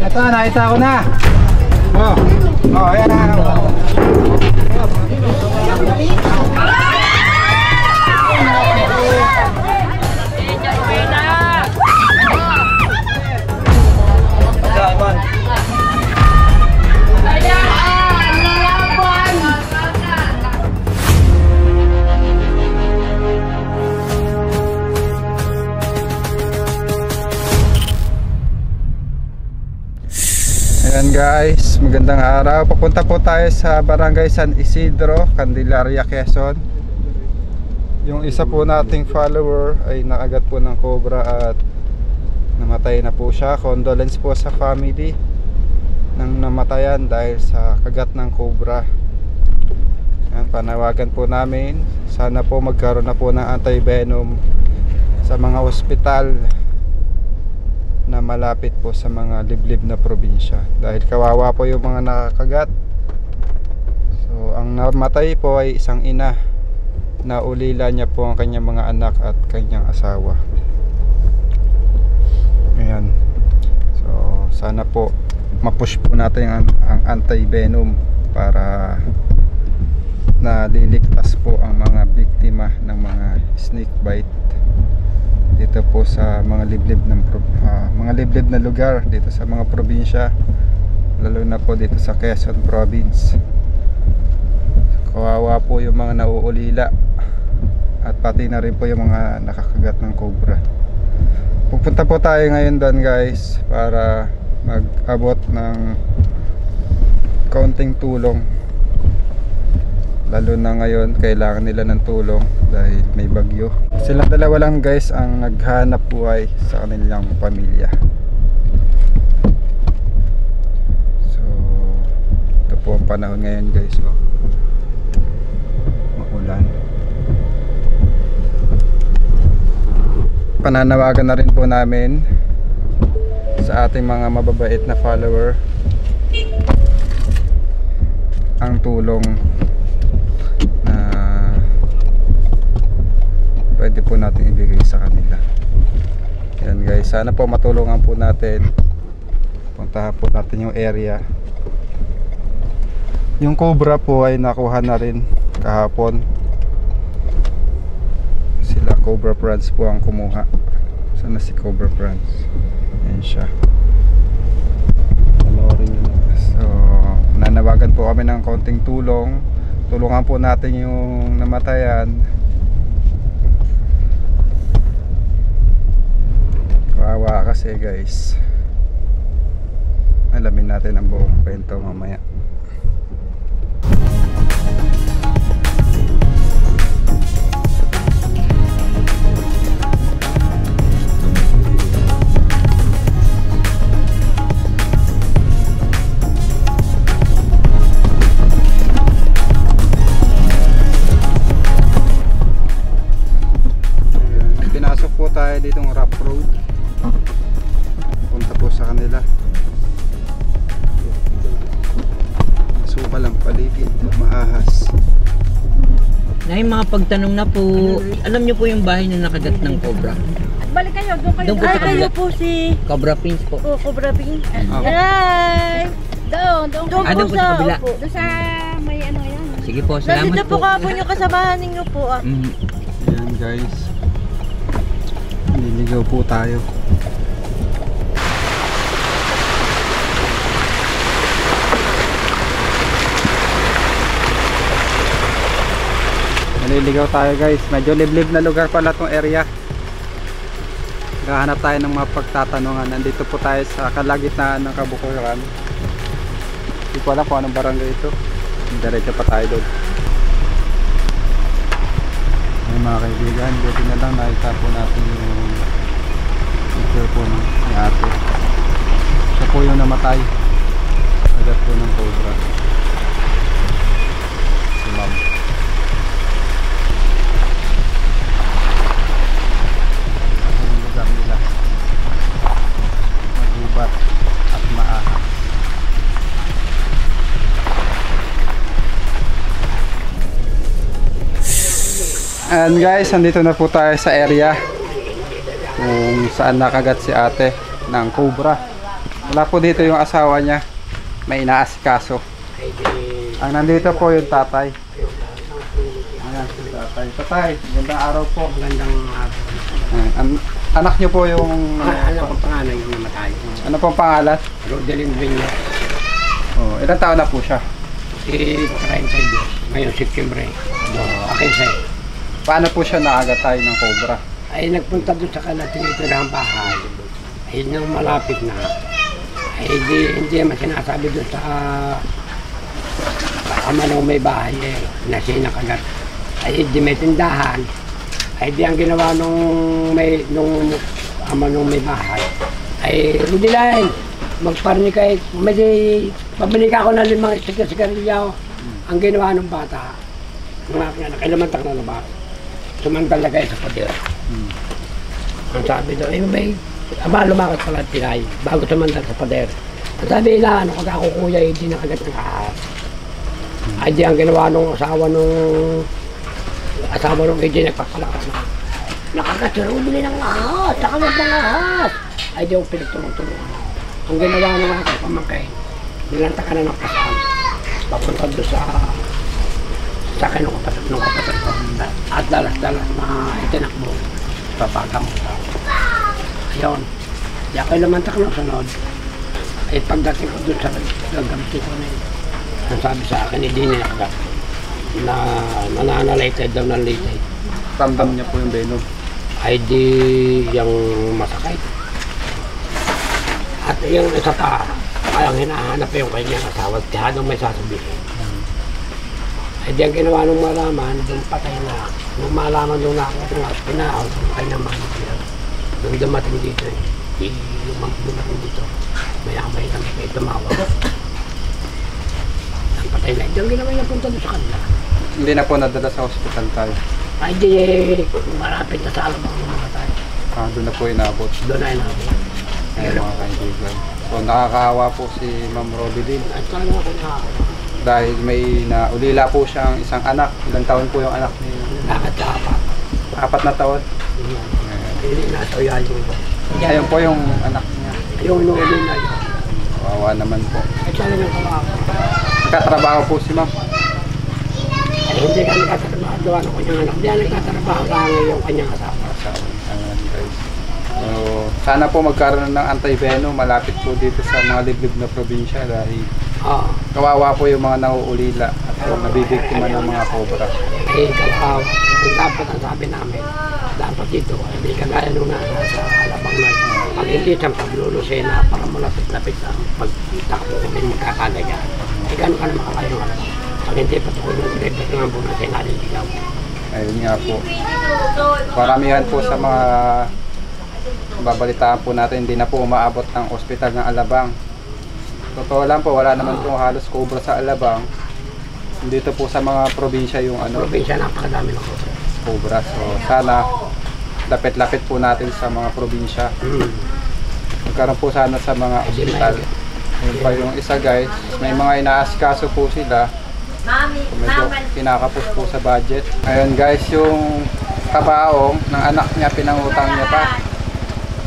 Ito, nakita ko na. Ayan na. Ayan guys, magandang araw. Papunta po tayo sa Barangay San Isidro, Candelaria, Quezon. Yung isa po nating follower ay nakagat po ng cobra at namatay na po siya. Condolence po sa family ng namatayan dahil sa kagat ng cobra. Ayan, panawagan po namin, sana po magkaroon na po ng anti-venom sa mga ospital na malapit po sa mga liblib na probinsya dahil kawawa po yung mga nakakagat. So ang namatay po ay isang ina na ulila niya po ang kanyang mga anak at kanyang asawa. Ayan. So sana po mapush po natin ang anti-venom para na liligtas po ang mga biktima ng mga snake bite dito po sa mga liblib na lugar dito sa mga probinsya, lalo na po dito sa Quezon Province. Kawawa po yung mga nauulila at pati na rin po yung mga nakakagat ng cobra. Pupunta po tayo ngayon doon guys para mag-abot ng kaunting tulong, lalo na ngayon kailangan nila ng tulong dahil may bagyo. Silang dalawa lang guys ang naghanap buhay sa kanilang pamilya. So ito po ang panahon ngayon guys, maulan. Pananawagan na rin po namin sa ating mga mababait na follower ang tulong pwede po natin ibigay sa kanila. Yan guys, sana po matulungan po natin. Puntahan po natin yung area. Yung cobra po ay nakuha na rin kahapon. Sila Cobra Brands po ang kumuha. Sana si Cobra Brands. Yan siya. So nanawagan po kami ng konting tulong. Tulungan po natin yung namatayan. Kawawa kasi guys. Alamin natin ang buong kwento mamaya. Pinasok po tayo ditong rough road. Punta po sa kanila. Sukal ang paligid, maahas. Nay, mga pagtanong na po, alam niyo po yung bahay na nakagat ng cobra? Balik kayo, doon kayo. Doon po sa Ay, kayo kabila. po si Cobra Prince po. Cobra Prince. Ay! Doon Doon po sa kabila. Opo. Doon sa may ano yan. Sige po, salamat Nandito po po. kapon yung kasamahan ninyo po ah. Ayan guys, niligaw po tayo. Naliligaw tayo guys, medyo liblib na lugar pala tong area. Naghahanap tayo ng mga pagtatanungan. Nandito po tayo sa kalagitnaan ng Kabukuran. Hindi ko alam kung anong barangay ito. Diretso pa tayo doon. Ay mga kaibigan, buti na lang nakita po natin yung picture po ni ate. Siya po yung namatay. Agad po ng cobra. Si ma'am. Magubat at maahas. And guys, nandito na po tayo sa area kung saan nakagat si ate ng cobra. Wala po dito yung asawa niya. May inaasikaso. Ang nandito po yung tatay. Ayan, si tatay. Tatay, magandang araw po. Magandang araw. Anak niyo po yung... Anak ko panganay yung namatay. Ano pong pangalan? Rodelin Viña. Oh, ilang taon na po siya? Si 32. Ngayon, September. Akin sa'yo. Paano po siya nakagatay ng cobra? Ay nagpunta doon sa kanating ito ng bahay. Ay nang malapit na. Ay hindi naman sinasabi doon sa ama nung may bahay na siya nakagat. Ay di may tindahan. Ay di ang ginawa nung ama nung may bahay. Ay Rudilain, magparni kay may pabili ka ako ng 5 sigarilyo. Ang ginawa ng bata, nakailamantak na ba? Sumantala kayo sa pader. Ang sabi daw, may lumakas pala tinay bago sumantala sa pader. Ang sabi nila, ano kag ako kuya, hindi nakagat ng ahas. Ay di ang ginawa nung asawa nung hindi nagpapalakas na. Nakagat siya, bili ng ahas, nakagat ng ahas. Ay di ako pinagtulong-tulong. Ang ginawa nung aking pamangkay, nilanta ka na ng pasan. Papunta doon sa akin nung kapatid ko. At dalas-dalas na itinakbo. Papagang mo. Ayun. Di ako ilamantak ng sunod. Ay pagdating ko doon sa gagamitin ko na yun. Ang sabi sa akin, hindi niya nakagat. Na nananalated daw ng latay. Ramdam niya po yung venom. Ay di yung masakay. At yung isa pa, kayang hinahanap yung kanyang asawa. Tihadong may sasabihin. Ay di ang ginawa nung malaman, doon patay na. Nung malaman nung pinaaw, nung kanyang mga nung dumating dito, dumating dito, may lang may tumawag. Ang patay na. Di ang ginawa niya punta doon sa kanila. Hindi na po nadala sa hospital tayo. Ay di, marapit na sa alabang mga tayo. Doon na po inabot. Doon ay namin. Ay, mga kaibigan. So nakakaawa po si Ma'am Rodelin. At talaga ako nakakawa. Dahil may naulila po siyang isang anak. Ilang taon po yung anak niya? Lakad sa apat. 4 na taon. Hindi nasa uyan yung iba. Ayun po yung anak niya. Yung inuuli na yun. Kawawa naman po. Ay talagang kawawa. Nagkatrabaho po si Ma'am. Ay hindi ka nagtatrabaho. Gawa ng kanyang anak. Hindi ka nagtatrabaho lang yung kanyang asawa. Ayan, guys. So, sana po magkaroon ng anti-venom malapit po dito sa mga liblib na probinsya dahil Oo. kawawa po yung mga nauulila at nabibiktima ng mga cobra. Ay kawawa. Dapat ang sabi namin. Dapat dito. Hindi ka gaya nung nasa alabang na. Pag hindi siyang paglulusin na para malapit-lapit ang pagtakbo kami magkakalagay. Ay gano'n ka na makakayo nga. Pag hindi patuloy ng libre nga po na sinaliligaw. Ayun nga po. Paramihan po sa mga babalitaan po natin, hindi na po umaabot ng ospital ng Alabang. Totoo lang po, wala naman po halos cobra sa Alabang. Dito po sa mga probinsya yung Probinsya napakadami ng cobra. cobra. So sana lapit-lapit po natin sa mga probinsya. Magkaroon po sana sa mga ospital. Yun pa yung isa guys, may mga inaasikaso po sila. Medyo kinakapos po sa budget. Ayun guys, yung kabaong ng anak niya, pinangutang niya pa.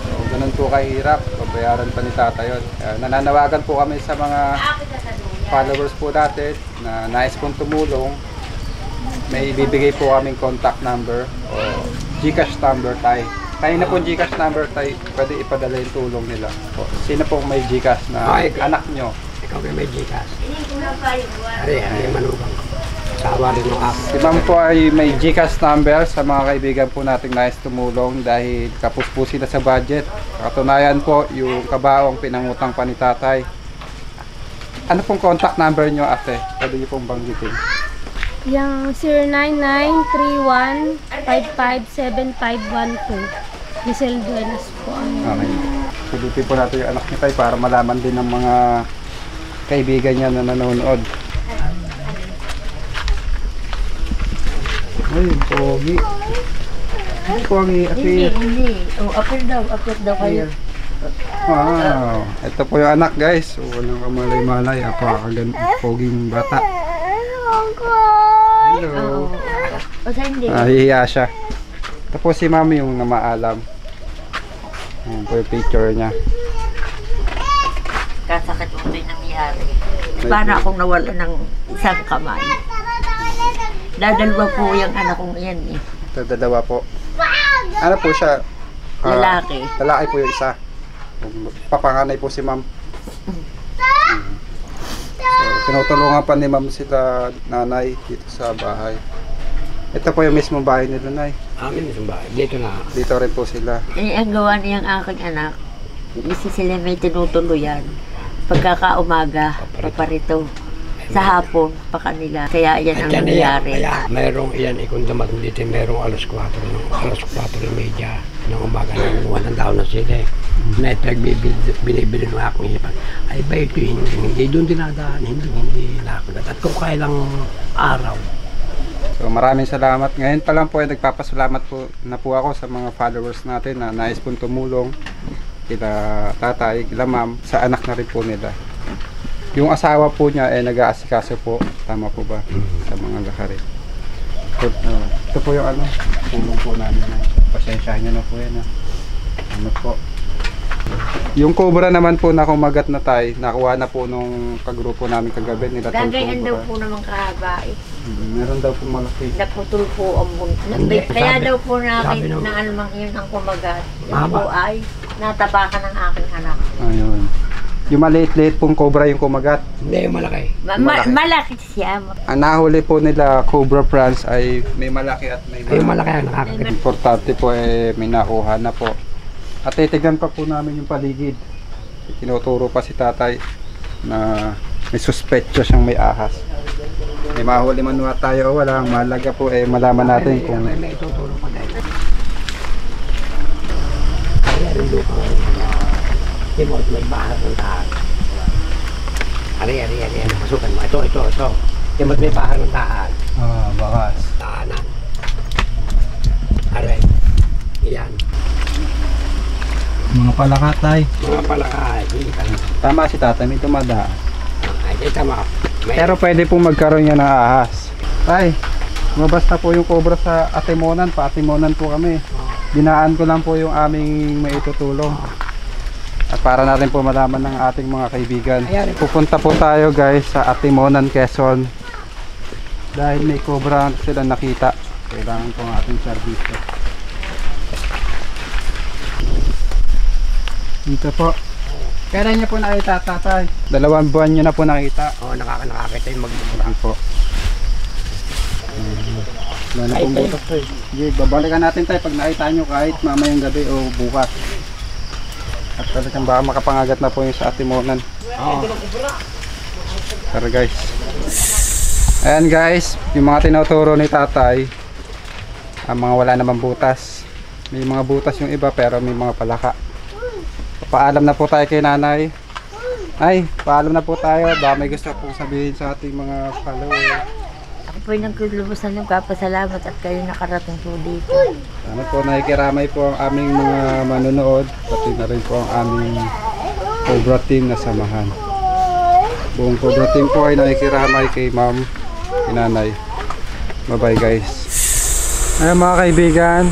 So ganun po kahirap, babayaran pa ni tata yun. Nananawagan po kami sa mga followers po natin na nais pong tumulong. May ibibigay po kaming contact number o GCash number tayo. Tayo na po Gcash number tayo, pwede ipadala yung tulong nila. O, sino po may Gcash na anak nyo? Ikaw may Gcash. Ay manugang ko. Sawa rin yung ako. Si Ma'am po ay may Gcash number sa mga kaibigan po nating nais tumulong dahil kapos po sila sa budget. Katunayan po yung kabaong pinangutang pa ni tatay. Ano pong contact number nyo ate? Pwede nyo pong banggitin. Yung 09931557512. Giselle Duenas po. Okay. Sulitin po natin yung anak niya tayo para malaman din ng mga kaibigan niya na nanonood. Ay, pogi. Ay, pogi. Hindi. Upper daw kayo. Wow. Ito po yung anak guys. So, walang kamalay-malay. Poging bata. Hello. O sa hindi? Hihiya siya. Ito po si mami yung namaalam. Ayan po yung picture niya. Para akong nawala ng isang kamay. Dadalwa po yung anak kong yan eh. Ito, dalawa po. Ano po siya? Lalaki. Lalaki po yung isa. Papanganay po si ma'am. So, tinutulungan pa ni ma'am sila nanay dito sa bahay. Ito po yung mismong bahay nila, Nay. Amin isang bahay. Dito na. Dito rin po sila. Eh, ang gawa niyang aking anak, isa sila may tinutuluyan. Pagkakaumaga, paparito. Sa hapon, pa kanila. Kaya yan ang nangyari. Kaya mayroong iyan ikong damat dito, mayroong alas 4 media ng umaga ng walang daw na sila. May binibili ng aking hipan. Ay ba ito hindi doon dinadaan, hindi lakulat. At kung kailang araw. So maraming salamat. Ngayon pa lang po ay nagpapasalamat po na po ako sa mga followers natin na nais pong tumulong kila tatay, kila ma'am, sa anak na rin po nila. Yung asawa po niya ay nag-aasikaso po. Tama po ba? Sa mga lakari. Ito po yung tulong po namin. Pasensyahan nyo na po yan. Ano po. Yung cobra naman po na kumagat na tayo, nakuha na po nung kagrupo namin kagabi nila. Gagayan daw po naman kahaba eh. Meron daw po malaki. Naputol po ang buntot. Kaya daw po natin na alamang yun ang kumagat. Yung po ay natapakan ng aking anak. Ayun. Yung maliit-liit pong cobra yung kumagat. Hindi, malaki. Malaki siya. Ang nahuli po nila Cobra France ay may malaki at may Yung malaki ang nakakakita. Importante po may nakuha na po. At titignan pa po namin yung paligid. Tinuturo pa si tatay na may suspetso siyang may ahas. May mahuli man tayo o wala. Malaga po malaman natin kung May ituturo pa tayo. Kaya rin doon ka. Timot, may bahat ng taas. Ari. Pasukan mo. Ito. Timot, may bahat ng taas. bakas. Tahanan. Ari. Iyan. Mga palakatay. Mga palakay. Tama si tatay, may tumada. Ay, tama. Pero pwede pong magkaroon yan ng ahas. Tay, mabas na po yung cobra sa Atimonan. Pa-Atimonan po kami. Dinaan ko lang po yung aming maitutulong. At para natin po malaman ng ating mga kaibigan. Pupunta po tayo guys sa Atimonan, Quezon. Dahil may cobra sila nakita. Kailangan po ang ating servisyo. Dito po. Kailan niyo po nakita, tatay? 2 buwan niyo na po nakita. Oo, nakakita yung magbubulang po. Wala na pong butas to eh. Sige, babalikan natin tayo pag nakita nyo kahit mamayang gabi o bukas. At talagang baka makapangagat na po yung sa Atimonan. Oo. Tara guys. Ayan guys, yung mga tinuturo ni tatay, ang mga wala namang butas. May mga butas yung iba pero may mga palaka. Paalam na po tayo kay nanay. Ay, paalam na po tayo. Baka may gusto pong sabihin sa ating mga followers. Ako po yung nagkulubusan yung kapasalamat at kayo nakarating po dito. Sana po nakikiramay po ang aming mga manonood. Pati na rin po ang aming Cobra team na samahan. Buong Cobra team po ay nakikiramay kay ma'am, kay nanay. Bye bye guys. Ayun mga kaibigan,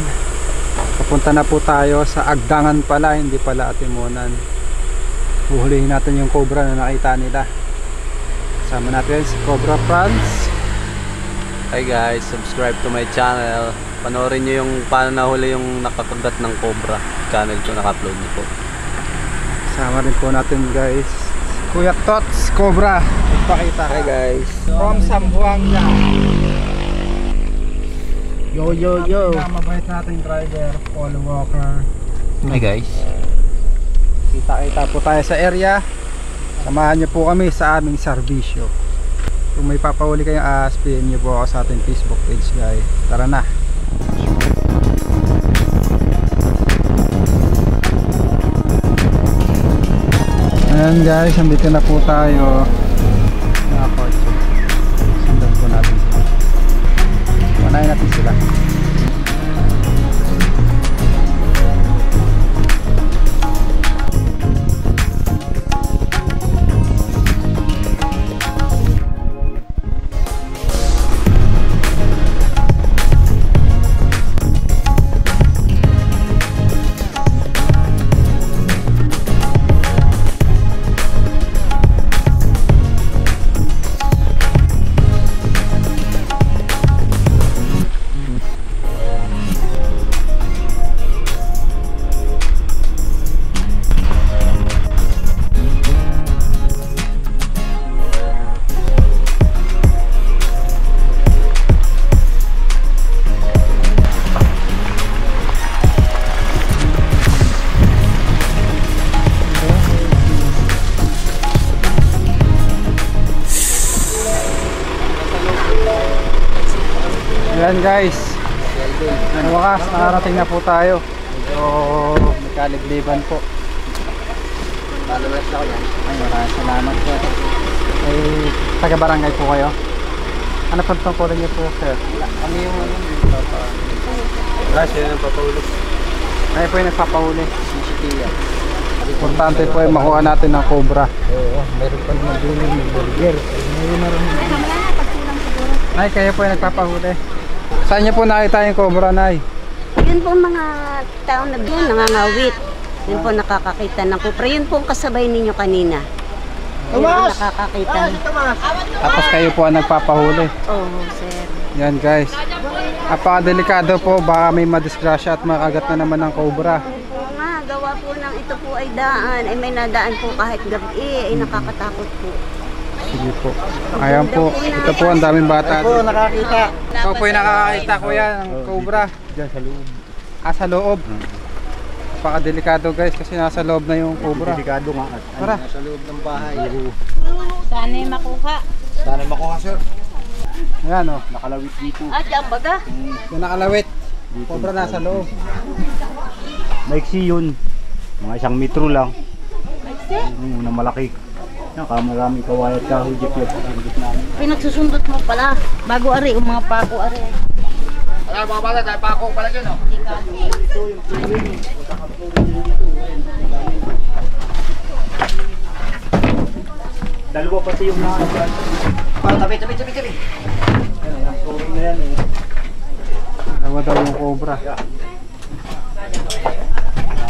papunta na po tayo sa Agdangan pala, hindi pala Atimonan. Huhulihin natin yung cobra na nakita nila. Kasama natin si Cobra France. Hi guys, subscribe to my channel. Panoorin nyo yung paano nahuli yung nakakagat ng cobra. Channel ko naka-upload na po. Kasama rin po natin guys Kuya Tots Cobra. Magpakita. Hi guys. From Zamboanga. Yo. Mabait nating driver, Paul Walker. Hi guys. Kita po tayo sa area. Samahan niyo po kami sa aming serbisyo. Kung may papahuli kayong ahas, PM niyo po ako sa ating Facebook page guys. Tara na. Ayan guys, andito na po tayo. Nakakotse. Sundan po natin sila. Manayin natin sila. Ayan guys, ang wakas nakarating na po tayo. Medyo nagkalibliban po. Followers ako yan. Ay, maraming salamat po. Ay, taga-barangay po kayo. Ano po tungkulin niyo po, sir? Kami yung Wala siya nang papaulit. Ay po yung nagpapahuli. CCTV. Importante po ay makuha natin ng cobra. Oo, meron pa naman din yung burger. Nay, kayo po yung nagpapahuli. Saan niyo po nakita yung cobra, Nay? Yun po mga tao na doon nangangawit. Yun po nakakakita ng kupra. Yun po ang kasabay ninyo kanina. Yun po nakakakita. Tapos kayo po ang nagpapahuli. Oo, sir. Yan guys. Napakadelikado po, baka may madisgrasya at makagat na naman ng cobra. Oo nga, gawa po ng ito po ay daan. Ay may nadaan po kahit gabi. Ay nakakatakot po. Sige po. Ayan po. Ito po ang daming bata. Ako nakakita. Ito po yung nakakakita ko yan, ng cobra. Diyan sa loob. Sa loob. Napakadelikado guys kasi nasa loob na yung cobra. Delikado nga. Tara. Sa loob ng bahay. Sana'y makuha. Sana makuha, sir. Ayan o. Nakalawit dito. Diyan baga. Yung nakalawit. Cobra nasa loob. Maiksi yun. Mga 1 metro lang. Maiksi? Yung na malaki. Yan, maraming kawayat kahoy jeep yun. Pinagsusundot mo pala. Bago ari, mga pako ari. Wala mga bata, dahil pa ako pala dyan, no? Dalawa pati yung nakakasal. Tabi. Yan, ang turing na yan eh. Dalawa daw yung cobra.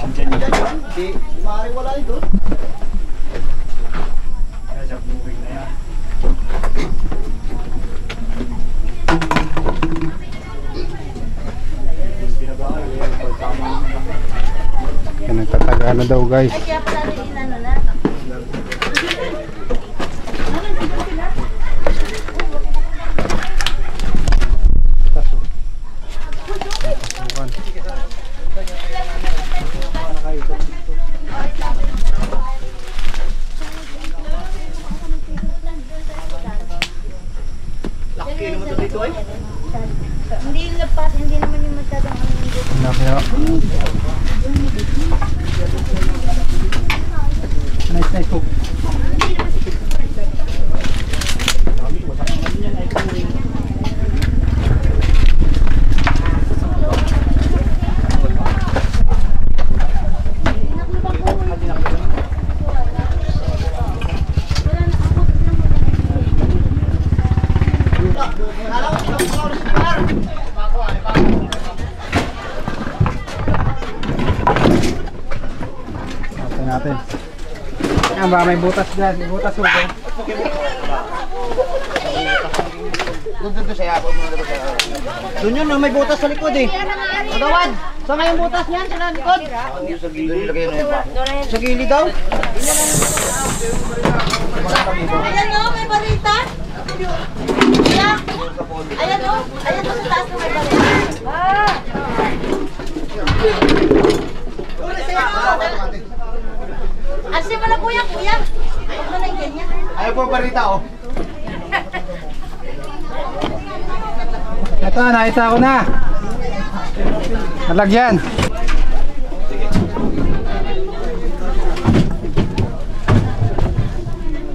Andyan yun. Di, maaari wala yun doon. Yan, sa turing na yan. Yan, nagtataga na daw guys. Kaya pala rin inano na. Hindi lepas, hindi naman yung magdadang ano yung dito. Kaya nice po. Natin. Yan ba, may butas dyan. May butas mo dyan. Doon sa yako. Doon yun, may butas sa likod eh. Magawad! Saan nga yung butas niyan? Sa likod? Sa gilid. Sa gilid daw? Ayan o, may barita. Ayan. Ayan o. Ayan o, sa taas na may barita. Asin mo na kuya. Huwag mo na yung ganyan. Ayaw po barita, oh. Ito, nakita ko na. Nalagyan.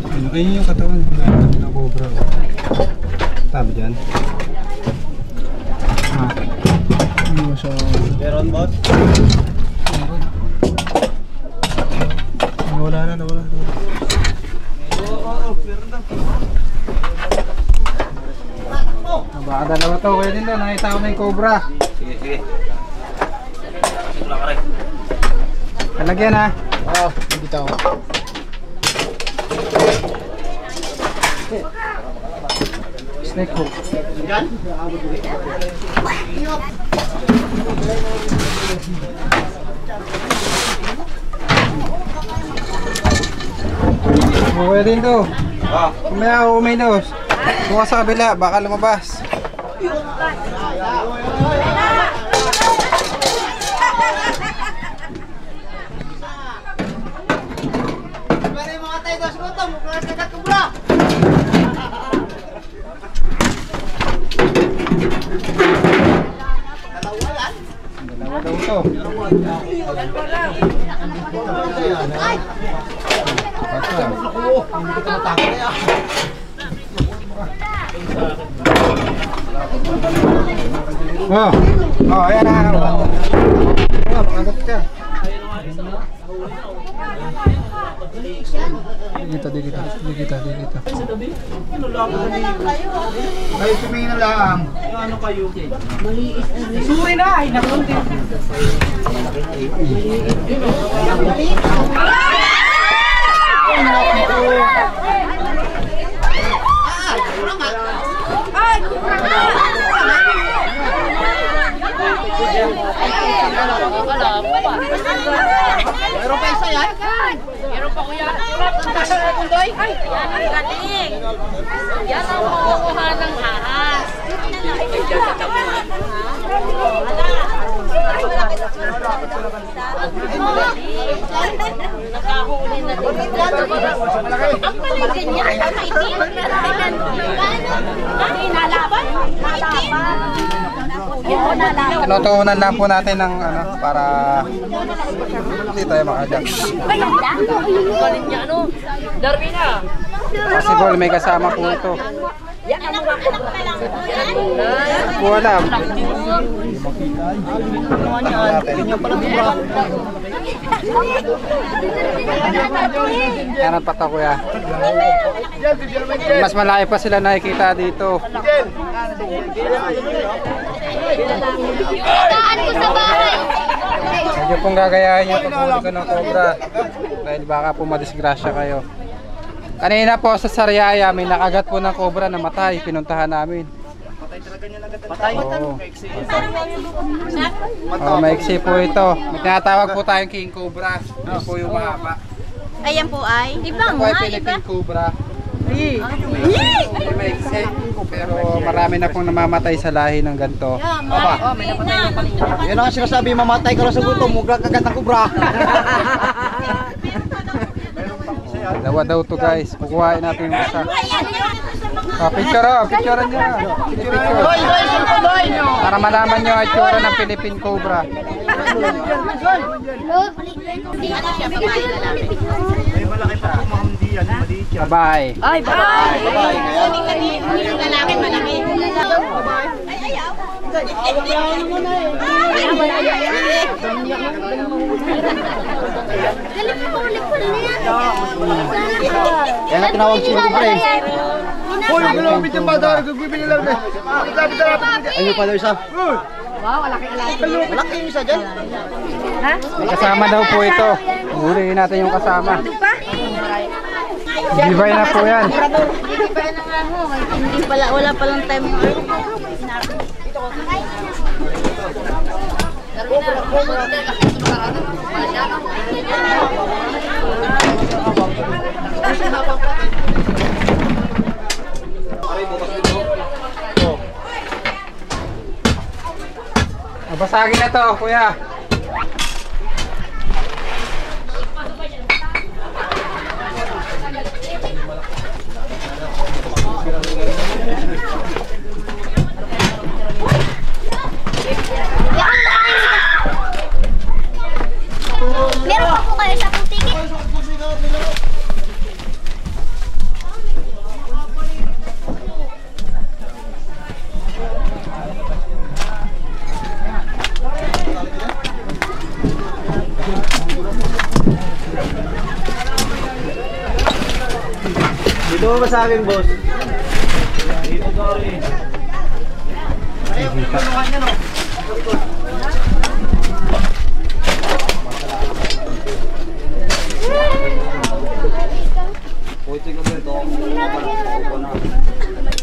Ano kayo yung katawan ng cobra? Tabi dyan. Ano siya? Meron boss? Nawala na. Baka dalawa to, kuya din doon. Nakita ko na yung cobra. Sige. Nalagyan ha. Oo, hindi tao. Snake hook. Kuya din to. Kumaya uminos. Kung sa kabila, baka lumabas. Mga tayo daw sa gutom, mga kagat kubra! Oh, oh, ayan na. Mangat ka. Dito. Kayo tumingin na lang. Ano kayo? Suwi na! Ay, nakunti. Meron pa isa yan? Meron pa kuya. Kundoy. Ay, yan ang galing. Yan ang makukuha ng ahas. Nakahuli na din. Ang paligid niya. Nalaban? Tinutuunan lang po natin ng ano para hindi tayo makagat. Galing niya ano? Darwina. Possible may kasama po ito. Po alam. Yan pa to kuya. Mas malaki pa sila nakikita dito. Medyo pong gagayahin yung paghuli ko ng cobra dahil baka po madisgrasya kayo. Kanina po sa Sariaya may nakagat po ng cobra na matay, pinuntahan namin. Patay? Oo. Oh, maiksi po ito. May tinatawag po tayong King Cobra. Ito po yung mahaba. Ayan po ay. Ito po ay Philippine Cobra. Maiksi. Pero marami na pong namamatay sa lahi ng ganito. Yan ang sinasabi, mamatay ka lang sa gutom, mugrag kagat ng kubra. Dawa daw to guys. Kukuhain natin yung isa. Picturean niya. Picture. Para malaman nyo ang itsura ng Philippine Cobra. Bye. Ay, bye. Lalaki malaki. Ay, ayaw. Yan ang tinawag si kubra eh. Hoy, malapit yung bata. Nagbibili lang na. Ayun pa daw isa. Malaki yung isa dyan. May kasama daw po ito. Huliin natin yung kasama. Gibay na po yan. Gibay na nga ho. Hindi pala, wala palang time yung Basagin na to, kuya. Meron pa po kayo sa putigit? Dito ba sa akin, boss? Dito daw rin. Ayaw, pinunuhan niya, no?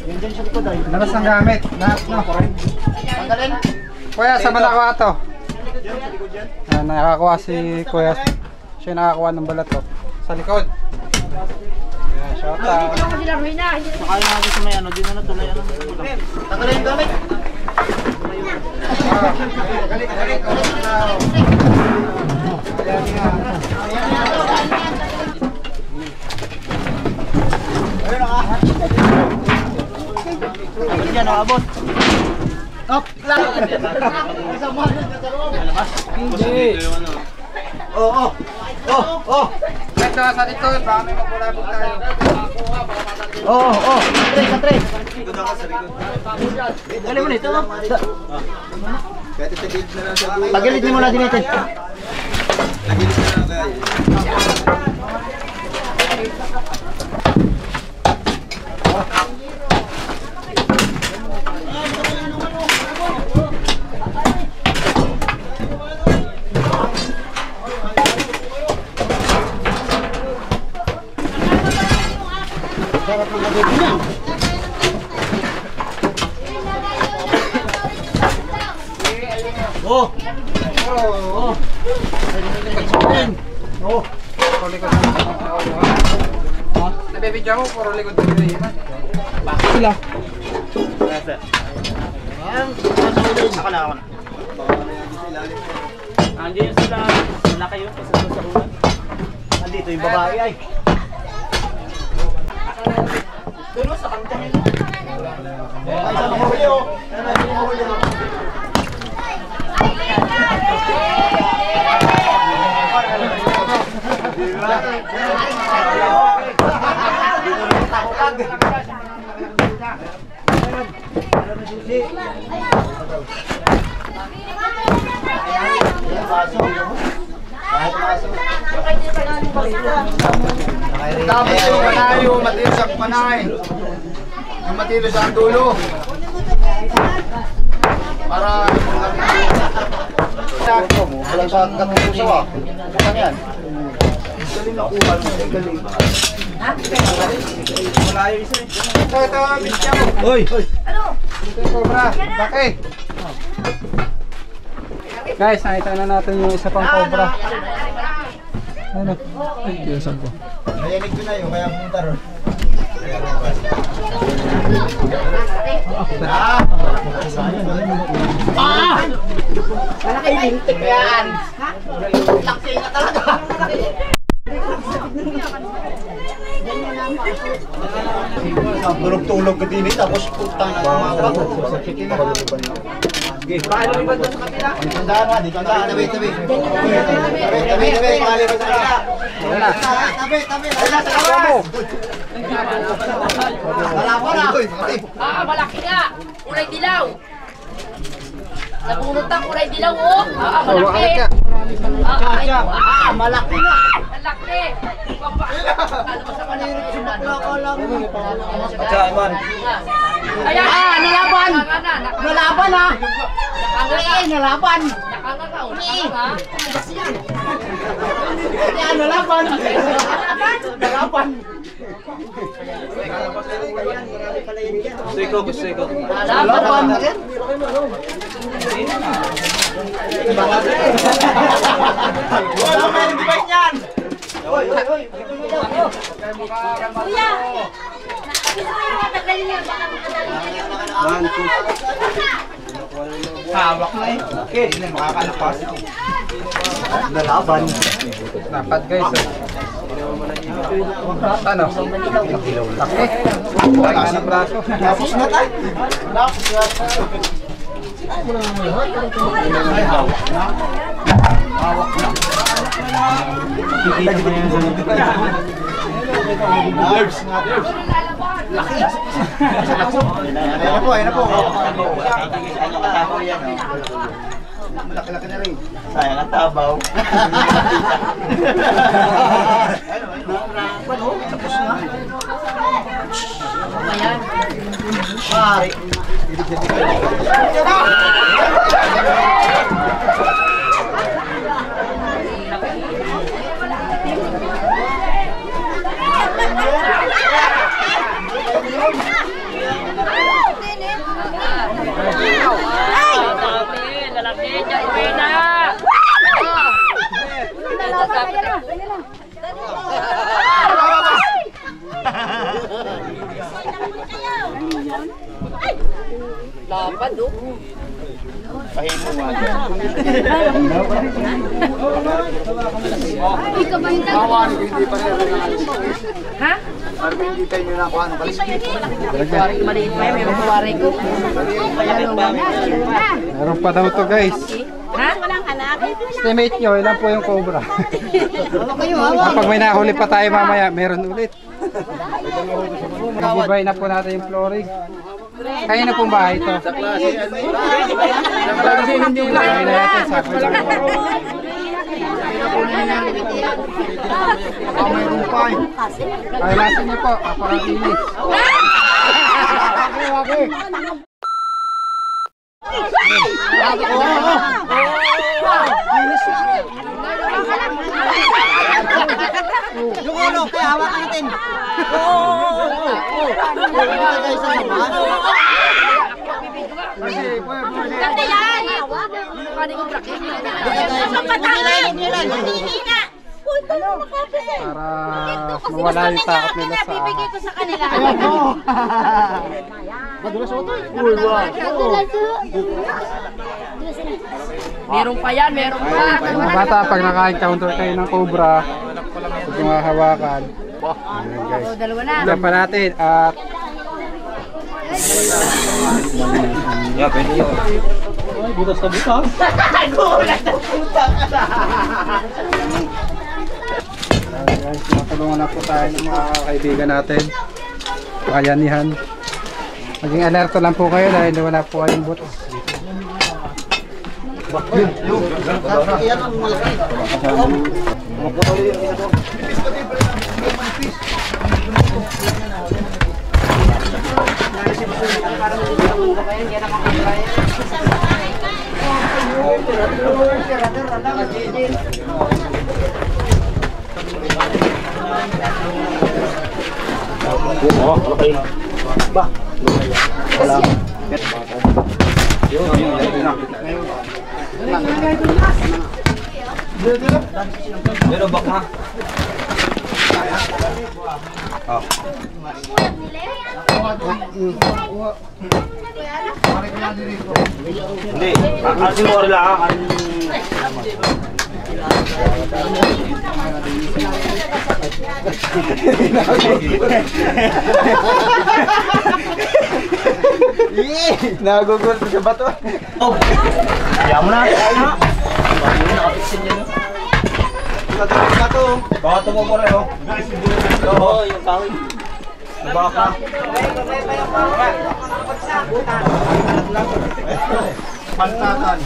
Yan dyan siya likod ay. Lakas ng gamit. Lahat no. Tanggalin. Kuya, sa nakuha to? Nakakuha si kuya. Siya yung nakakuha ng balat to. Sa likod. Ayan, shout out. Sakali natin sa may ano, di na natuloy ano. Tanggalin yung gamit. Ayun, nakaabot. Up lang. Hindi. Oh. Ito sa dito, baka may mapulabog tayo. Oh. Katrin. Dali mo nito. Pagilid mo na din ito. Sarap ng adobo niyan. Oh. Puro likod na. Nabibidyo mo, puro likod na yun. Bakit sila? Ako na. Andiyan sila. Wala kayo sa ulan. Andito yung babae ay. Doon sa kanta nila. Ay, sa mga huli oh. Dapat yung panayo, matilo sa panay. Yung matilo sa dulo. Para Walang sa katutusaw ah. Saan yan? Galing nakuha mo. Galing. malayo isa eh. Ito, bisya mo. Hoy! Ito yung cobra. Laki. Guys, nakita na natin yung isa pang cobra. Ano? Ay, biyasan ko. Nayanig ko na yun, kaya pumunta ron. Malaki lintik yan. Laki na talaga. Tulog-tulog ka din eh, tapos putang na mga sige, paano rin ba doon sa kapila? Tandaan na, dito tandaan. Tabi. Tabi, pali ba sa kapila? Tabi. Wala sa kawas! Wala pa na! Malaki nga. Kulay dilaw. Nabunot ang kulay dilaw, oh. Malaki. Malaki na! Malaki. Ano ba sa panirit? Bakla ka lang. Ayan. Nalaban! Nalaban ha! Nalaban! Nakanganga. Yan, nalaban! Nalaban! Gusto ko. Nalaban! Wala may nag-divide yan! Hoy! Kuya! Tagalin niya, baka makadali niya. Hawak na eh. Okay, hindi makakalapas. Nalaban! Dapat guys. Ano? Laki. Laki na ng braso. Tapos na tayo! Tapos na! Hawak na! Nerves! Laki! Ayan na po! Malaki-laki na rin. Sayang ang tabaw. Tapos na. Ayan. Pare. Lalaki, dyan uwi na. Lapad, oh. Ha? Hindi tayo nyo nakuha ng kaligid. Maliit pa yan, may makuwari ko. Meron pa daw to guys. Ha? Walang anak. Estimate nyo, ilan po yung cobra? Kapag may nahuli pa tayo mamaya, meron ulit. Nabibay na po natin yung flooring. Kaya na pong bahay ito. Sa klase, hindi na natin sa Kailasin niyo po, apakakinis. Yung ulo, kaya hawakan natin. Ganda yan! Para mawala yung takot nila sa Bibigay ko sa kanila. Meron pa yan, meron pa. mga bata, pag naka-encounter kayo ng cobra, huwag yung hahawakan. Ayan guys. Dalawa na. Ilan pa natin at guys, matulungan na po tayo ng mga kaibigan natin. Bayanihan. Maging alerto lang po kayo dahil wala po kayong buto. Yan ang malaki. Hindi, asin mo rin lang. Nagugol sa bato. Kaya mo na. Baka tumumpo rin, oh. Oo, yung kahoy. Baka. Pantatan.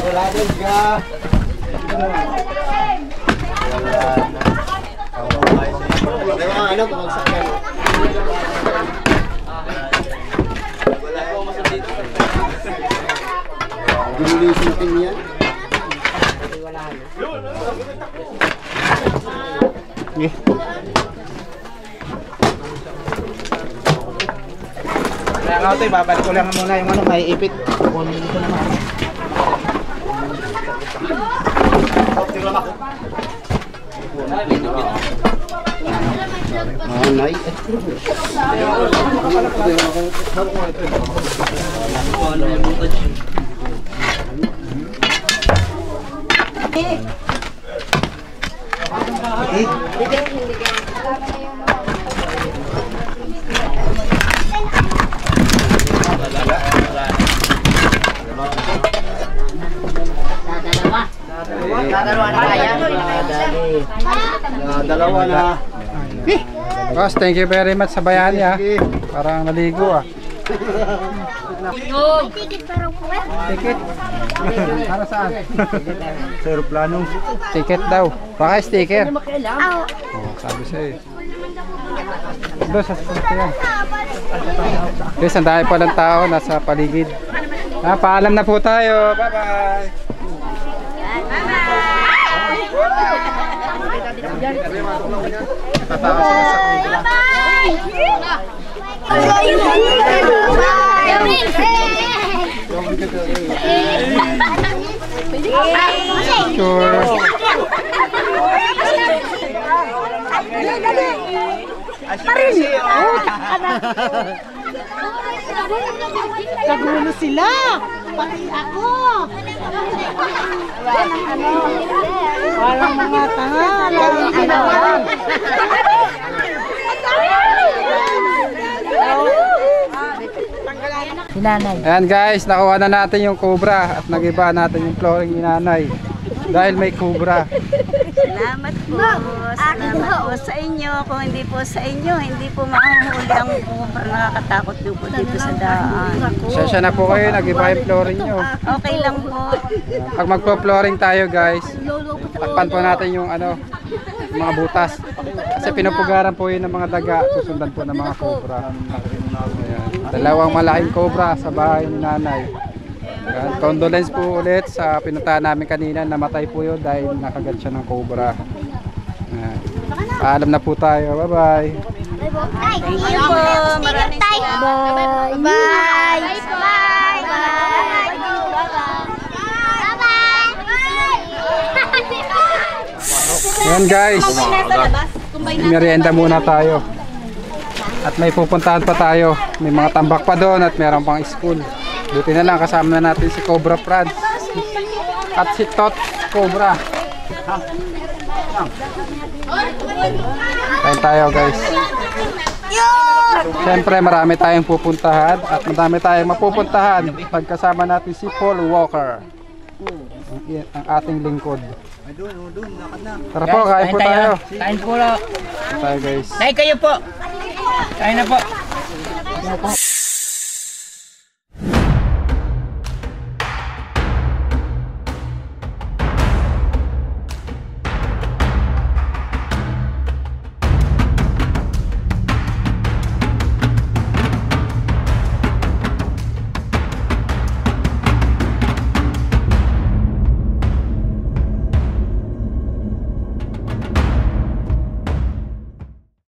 Wala din ka. Ano, bumagsak yan. Ginulisin niya. Kaya nga ito, babalik ko lang muna yung ano, may ipit. Kunin ko naman. Nay. Dalawa na. Boss, thank you very much sa bayani ha. Parang naligo ah. Ticket. Para saan? Sa aeroplano. Ticket daw. Baka sticker. Oh, sabi sa'yo. Doon sa sasakyan. Guys, ang dami palang tao nasa paligid. Paalam na po tayo. Bye-bye. Tatawa sila sa cobra. Sure. Kagulo sila. Pati ako. Walang mga tanga. Sinanay. Ayan guys, nakuha na natin yung cobra at nagiba natin yung flooring ni nanay. Dahil may cobra. Salamat po. Salamat po sa inyo. Kung hindi po sa inyo, hindi po mahuhuli ang cobra. Nakakatakot din po dito sa daan. Sensya na po kayo, nagiba yung flooring nyo. Okay lang po. Pag magpo-flooring tayo guys, takpan po natin yung ano, yung mga butas. Kasi pinupugaran po yun ng mga daga, susundan po ng mga cobra. Ayan. Dalawang malaking cobra sa bahay ni nanay. Ayan. Condolence po ulit sa pinuntahan namin kanina, namatay po yun dahil nakagat siya ng cobra. Ayan. Paalam na po tayo, bye bye. Thank you po. Maraming salamat. Bye. Ayan guys, merienda muna tayo. At may pupuntahan pa tayo. May mga tambak pa doon at meron pang school. Buti na lang kasama na natin si Cobra Franz at si Tot Cobra. Kain tayo guys. Siyempre marami tayong pupuntahan at marami tayong mapupuntahan pagkasama natin si Paul Walker, ang ating lingkod. Tara po, kain po tayo. Kain po lang. Tayo guys. Kain kayo po. Kain na po.